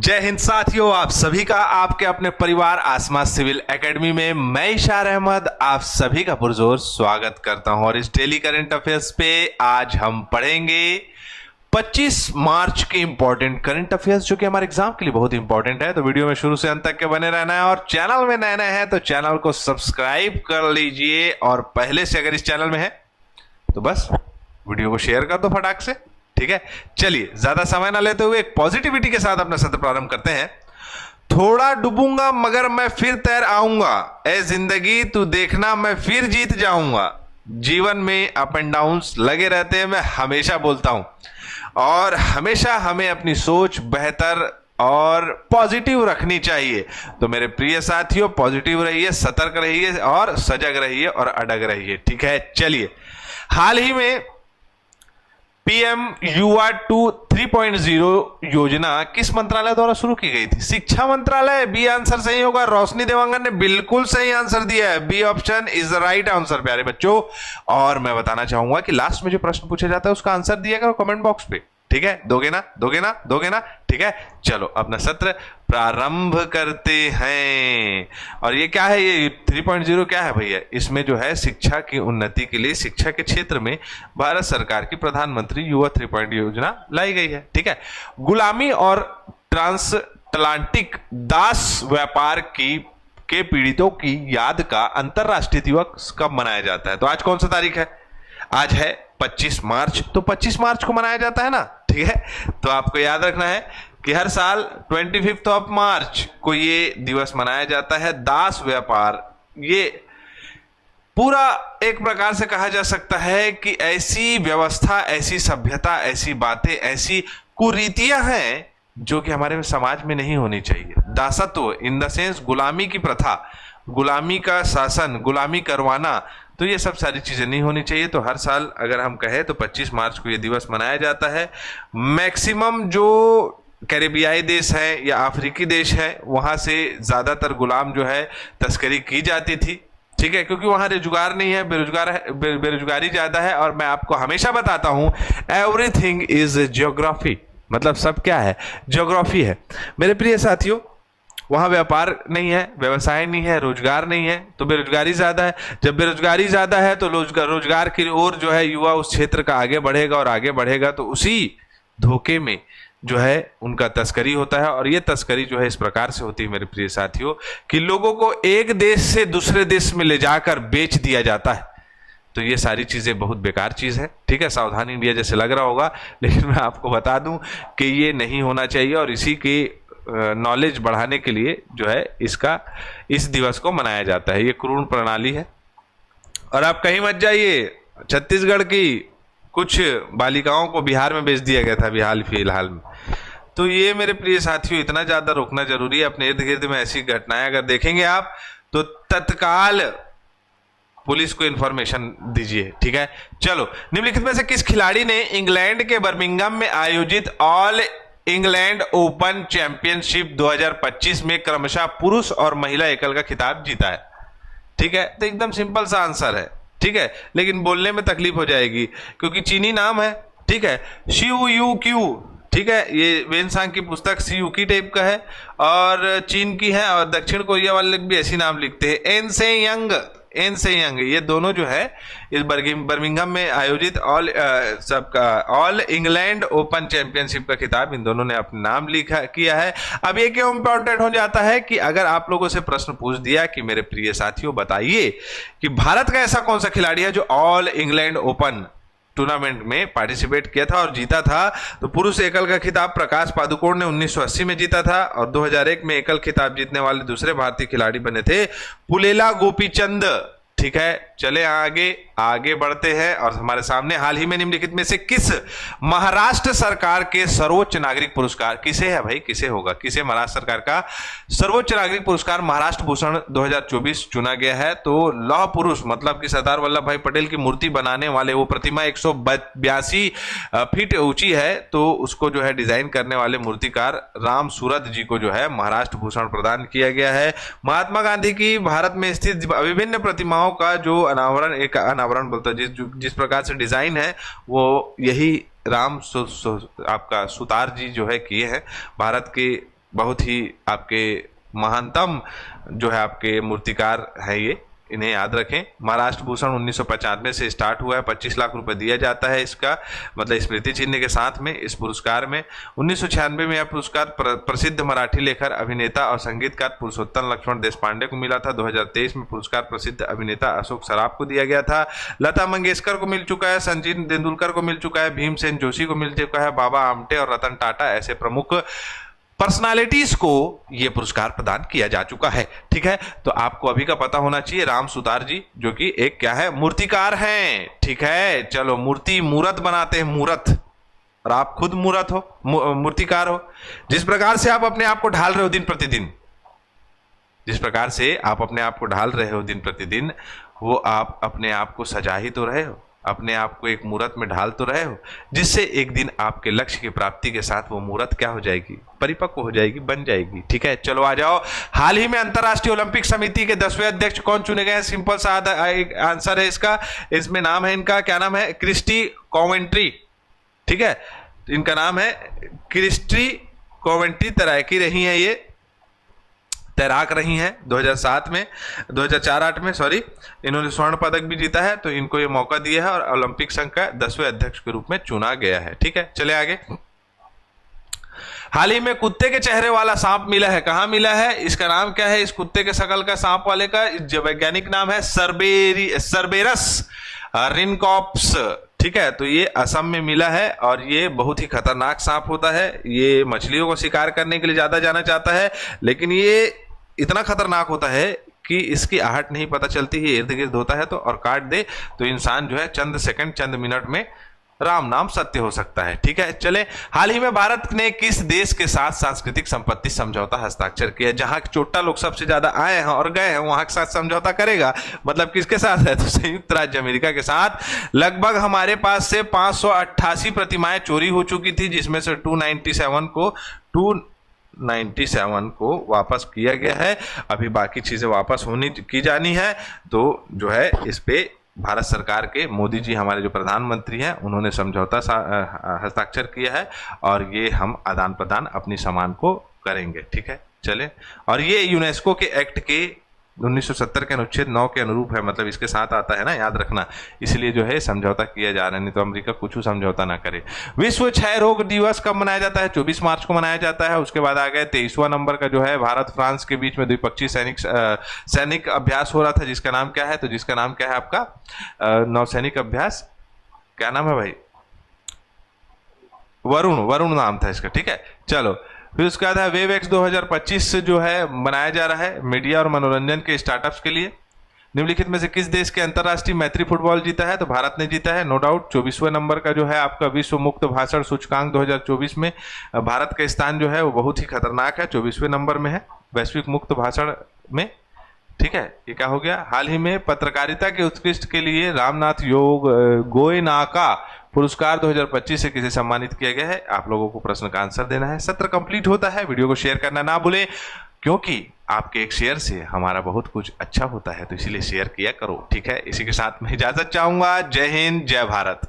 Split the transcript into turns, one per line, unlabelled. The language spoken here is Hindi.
जय हिंद साथियों, आप सभी का आपके अपने परिवार आसमा सिविल एकेडमी में मैं इशार अहमद आप सभी का पुरजोर स्वागत करता हूं। और इस डेली करंट अफेयर्स पे आज हम पढ़ेंगे 25 मार्च के इंपॉर्टेंट करंट अफेयर्स, जो कि हमारे एग्जाम के लिए बहुत इंपॉर्टेंट है। तो वीडियो में शुरू से अंत तक के बने रहना है और चैनल में नए नए हैं तो चैनल को सब्सक्राइब कर लीजिए। और पहले से अगर इस चैनल में है तो बस वीडियो को शेयर कर दो फटाक से, ठीक है। चलिए ज्यादा समय ना लेते हुए एक पॉजिटिविटी के साथ अपना सत्र प्रारंभ करते हैं। थोड़ा डूबूंगा मगर मैं फिर तैर आऊंगा, ए जिंदगी तू देखना मैं फिर जीत जाऊंगा। जीवन में अप एंड डाउन्स लगे रहते हैं, मैं हमेशा बोलता हूं। और हमेशा हमें अपनी सोच बेहतर और पॉजिटिव रखनी चाहिए। तो मेरे प्रिय साथियों, पॉजिटिव रहिए, सतर्क रहिए और सजग रहिए और अडग रहिए, ठीक है। चलिए, हाल ही में पीएम युवा 3.0 योजना किस मंत्रालय द्वारा शुरू की गई थी? शिक्षा मंत्रालय। बी आंसर सही होगा। रोशनी देवांगन ने बिल्कुल सही आंसर दिया है। B option is the right answer प्यारे बच्चों। और मैं बताना चाहूंगा कि लास्ट में जो प्रश्न पूछा जाता है उसका आंसर दिया करो कमेंट बॉक्स पे, ठीक है। दोगे ना, दोगे ना, दोगे ना, ठीक है। चलो अपना सत्र प्रारंभ करते हैं। और ये क्या है, ये 3.0 क्या है भैया? इसमें जो है शिक्षा की उन्नति के लिए शिक्षा के क्षेत्र में भारत सरकार की प्रधानमंत्री युवा 3.0 योजना लाई गई है, ठीक है। गुलामी और ट्रांसअटलांटिक दास व्यापार के पीड़ितों की याद का अंतरराष्ट्रीय दिवस कब मनाया जाता है? तो आज कौन सा तारीख है? आज है 25 मार्च। तो 25 मार्च को मनाया जाता है ना, ठीक है। तो आपको याद रखना है कि हर साल 25 मार्च को ये दिवस मनाया जाता है। दास व्यापार, ये पूरा एक प्रकार से कहा जा सकता है कि ऐसी व्यवस्था, ऐसी सभ्यता, ऐसी बातें, ऐसी कुरीतियां हैं जो कि हमारे समाज में नहीं होनी चाहिए। दासत्व इन द सेंस गुलामी की प्रथा, गुलामी का शासन, गुलामी करवाना, तो ये सब सारी चीजें नहीं होनी चाहिए। तो हर साल अगर हम कहें तो 25 मार्च को ये दिवस मनाया जाता है। मैक्सिमम जो कैरेबियाई देश है या अफ्रीकी देश है, वहां से ज्यादातर गुलाम जो है तस्करी की जाती थी, ठीक है, क्योंकि वहां रोजगार नहीं है, बेरोजगारी ज्यादा है। और मैं आपको हमेशा बताता हूं, एवरीथिंग इज ज्योग्राफी, मतलब सब क्या है? ज्योग्राफी है मेरे प्रिय साथियों। वहां व्यापार नहीं है, व्यवसाय नहीं है, रोजगार नहीं है, तो बेरोजगारी ज्यादा है। जब बेरोजगारी ज्यादा है तो रोजगार की ओर जो है युवा उस क्षेत्र का आगे बढ़ेगा और आगे बढ़ेगा, तो उसी धोखे में जो है उनका तस्करी होता है। और ये तस्करी जो है इस प्रकार से होती है मेरे प्रिय साथियों कि लोगों को एक देश से दूसरे देश में ले जाकर बेच दिया जाता है। तो ये सारी चीजें बहुत बेकार चीज है, ठीक है। सावधान इंडिया जैसे लग रहा होगा, लेकिन मैं आपको बता दूं कि ये नहीं होना चाहिए। और इसी के नॉलेज बढ़ाने के लिए जो है इस दिवस को मनाया जाता है। ये क्रूर प्रणाली है। और आप कहीं मत जाइए, छत्तीसगढ़ की कुछ बालिकाओं को बिहार में भेज दिया गया था फिलहाल में। तो ये मेरे प्रिय साथियों इतना ज्यादा रोकना जरूरी है। अपने इर्द गिर्द में ऐसी घटनाएं अगर देखेंगे आप तो तत्काल पुलिस को इंफॉर्मेशन दीजिए, ठीक है। चलो, निम्नलिखित में से किस खिलाड़ी ने इंग्लैंड के बर्मिंघम में आयोजित ऑल इंग्लैंड ओपन चैंपियनशिप 2025 में क्रमशः पुरुष और महिला एकल का खिताब जीता है? ठीक है, तो एकदम सिंपल सा आंसर है, ठीक है, लेकिन बोलने में तकलीफ हो जाएगी क्योंकि चीनी नाम है, ठीक है। शिव यू क्यू, ठीक है, ये वेनसांग की पुस्तक सीयूकी टाइप का है और चीन की है। और दक्षिण कोरिया वाले भी ऐसी नाम लिखते हैं, एन से यंग। ये दोनों जो है इस बर्मिंघम में आयोजित ऑल इंग्लैंड ओपन चैंपियनशिप का खिताब इन दोनों ने अपना नाम लिखा किया है। अब ये क्यों इंपॉर्टेंट हो जाता है कि अगर आप लोगों से प्रश्न पूछ दिया कि मेरे प्रिय साथियों बताइए कि भारत का ऐसा कौन सा खिलाड़ी है जो ऑल इंग्लैंड ओपन टूर्नामेंट में पार्टिसिपेट किया था और जीता था, तो पुरुष एकल का खिताब प्रकाश पादुकोण ने 1980 में जीता था। और 2001 में एकल खिताब जीतने वाले दूसरे भारतीय खिलाड़ी बने थे पुलेला गोपीचंद, ठीक है। चले आगे बढ़ते हैं। और हमारे सामने हाल ही में निम्नलिखित में से किस महाराष्ट्र सरकार के सर्वोच्च नागरिक पुरस्कार, किसे है भाई, किसे होगा, किसे महाराष्ट्र सरकार का सर्वोच्च नागरिक पुरस्कार महाराष्ट्र भूषण 2024 चुना गया है? तो लौह पुरुष, मतलब कि सरदार वल्लभ भाई पटेल की मूर्ति बनाने वाले, वो प्रतिमा 182 फीट ऊंची है, तो उसको जो है डिजाइन करने वाले मूर्तिकार राम सूरत जी को जो है महाराष्ट्र भूषण प्रदान किया गया है। महात्मा गांधी की भारत में स्थित विभिन्न प्रतिमाओं का जो अनावरण बोलता है, जिस प्रकार से डिजाइन है वो यही आपका सुतार जी जो है किए हैं। भारत के बहुत ही आपके महानतम जो है आपके मूर्तिकार है ये, इन्हें याद रखें। महाराष्ट्र भूषण 1995 से स्टार्ट हुआ है, 25 लाख रुपए दिया जाता है इसका, मतलब स्मृति चिन्ह के साथ में इस पुरस्कार में। 1996 में यह पुरस्कार प्रसिद्ध मराठी लेखक, अभिनेता और संगीतकार पुरुषोत्तम लक्ष्मण देशपांडे को मिला था। 2023 में पुरस्कार प्रसिद्ध अभिनेता अशोक सराफ को दिया गया था। लता मंगेशकर को मिल चुका है, सचिन तेंदुलकर को मिल चुका है, भीमसेन जोशी को मिल चुका है, बाबा आमटे और रतन टाटा ऐसे प्रमुख पर्सनालिटीज को यह पुरस्कार प्रदान किया जा चुका है। ठीक है, तो आपको अभी का पता होना चाहिए राम सुतार जी जो कि एक क्या है, मूर्तिकार हैं। ठीक है, चलो मूर्त बनाते हैं, मूर्त, और आप खुद मूर्त हो, मूर्तिकार हो। जिस प्रकार से आप अपने आप को ढाल रहे हो दिन प्रतिदिन, जिस प्रकार से आप अपने आप को ढाल रहे हो दिन प्रतिदिन, वो आप अपने आप को सजा ही तो रहे हो, अपने आप को एक मूर्त में ढाल तो रहे हो, जिससे एक दिन आपके लक्ष्य की प्राप्ति के साथ वो मूर्त क्या हो जाएगी, परिपक्व हो जाएगी, बन जाएगी। ठीक है, चलो आ जाओ। हाल ही में अंतर्राष्ट्रीय ओलंपिक समिति के 10वें अध्यक्ष कौन चुने गए हैं? सिंपल सा आंसर है इसका, इसमें नाम है इनका, क्या नाम है? Kirsty Coventry. ठीक है, इनका नाम है क्रिस्टी कॉवेंट्री। तैराकी रही है ये, तैराक रही हैं 2007 में, 2004-8 में सॉरी, इन्होंने स्वर्ण पदक भी जीता है, तो इनको ये मौका दिया है और ओलंपिक संघ का 10वें अध्यक्ष के रूप में चुना गया है। ठीक है, चले आगे। हाल ही में कुत्ते के चेहरे वाला सांप मिला है, कहां मिला है? इसका नाम क्या है? इस कुत्ते के शकल का सांप वाले का जो वैज्ञानिक नाम है सर्बेरस रिनकॉप्स। ठीक है, तो ये असम में मिला है और ये बहुत ही खतरनाक सांप होता है। ये मछलियों को शिकार करने के लिए ज्यादा जाना चाहता है, लेकिन ये इतना खतरनाक होता है कि इसकी आहट नहीं पता चलती है, इर्द गिर्द होता है तो और काट दे तो इंसान जो है चंद सेकंड, चंद मिनट में राम नाम सत्य हो सकता है। ठीक है, चले। हाल ही में भारत ने किस देश के साथ सांस्कृतिक संपत्ति समझौता हस्ताक्षर किया? जहां चोट्टा लोग सबसे ज्यादा आए हैं और गए हैं वहां के साथ समझौता करेगा, मतलब किसके साथ है? तो संयुक्त राज्य अमेरिका के साथ। लगभग हमारे पास से 588 प्रतिमाएं चोरी हो चुकी थी, जिसमें से 297 को वापस किया गया है। अभी बाकी चीजें वापस की जानी है, तो जो है इस पे भारत सरकार के मोदी जी, हमारे जो प्रधानमंत्री हैं, उन्होंने समझौता हस्ताक्षर किया है और ये हम आदान प्रदान अपनी सामान को करेंगे। ठीक है, चले। और ये यूनेस्को के एक्ट के 1970 के अनुच्छेद 9 के अनुरूप है, मतलब इसके साथ आता है ना, याद रखना, इसलिए जो है समझौता किया जा रहा है, नहीं तो अमेरिका कुछ समझौता ना करे। विश्व क्षय रोग दिवस कब मनाया जाता है? 24 मार्च को मनाया जाता है। उसके बाद आ गए 23वां नंबर का जो है, भारत फ्रांस के बीच में द्विपक्षीय सैनिक अभ्यास हो रहा था, जिसका नाम क्या है? तो जिसका नाम क्या है आपका? नौसैनिक अभ्यास, क्या नाम है भाई? वरुण नाम था इसका। ठीक है, चलो। फिर उसके बाद है वेव एक्स 2025 जो है मनाया जा रहा है मीडिया और मनोरंजन के स्टार्टअप्स के लिए। निम्नलिखित में से किस देश के अंतर्राष्ट्रीय मैत्री फुटबॉल जीता है? तो भारत ने जीता है, नो डाउट। 24वें नंबर का जो है आपका विश्व मुक्त भाषण सूचकांक 2024 में भारत का स्थान जो है वो बहुत ही खतरनाक है, 24वें नंबर में है वैश्विक मुक्त भाषण में। ठीक है, ये क्या हो गया? हाल ही में पत्रकारिता के उत्कृष्ट के लिए रामनाथ गोयनाका पुरस्कार 2025 से किसे सम्मानित किया गया है? आप लोगों को प्रश्न का आंसर देना है। सत्र कंप्लीट होता है, वीडियो को शेयर करना ना भूलें, क्योंकि आपके एक शेयर से हमारा बहुत कुछ अच्छा होता है, तो इसीलिए शेयर किया करो। ठीक है, इसी के साथ मैं इजाजत चाहूंगा। जय हिंद, जय भारत।